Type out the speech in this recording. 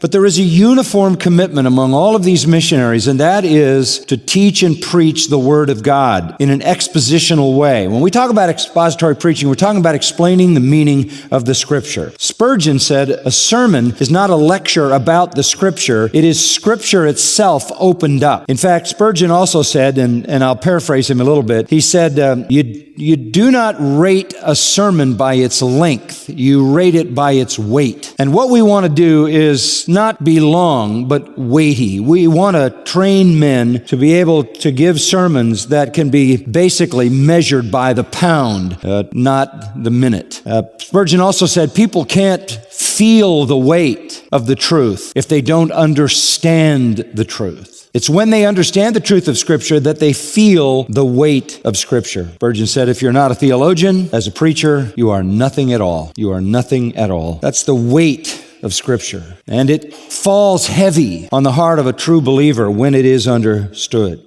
But there is a uniform commitment among all of these missionaries, and that is to teach and preach the Word of God in an expositional way. When we talk about expository preaching, we're talking about explaining the meaning of the Scripture. Spurgeon said, a sermon is not a lecture about the Scripture, it is Scripture itself opened up. In fact, Spurgeon also said, and I'll paraphrase him a little bit, he said, you do not rate a sermon by its length, you rate it by its weight. And what we want to do is not be long, but weighty. We want to train men to be able to give sermons that can be basically measured by the pound, not the minute. Spurgeon also said people can't feel the weight of the truth if they don't understand the truth. It's when they understand the truth of Scripture that they feel the weight of Scripture. Spurgeon said, if you're not a theologian, as a preacher, you are nothing at all. You are nothing at all. That's the weight of Scripture. And it falls heavy on the heart of a true believer when it is understood.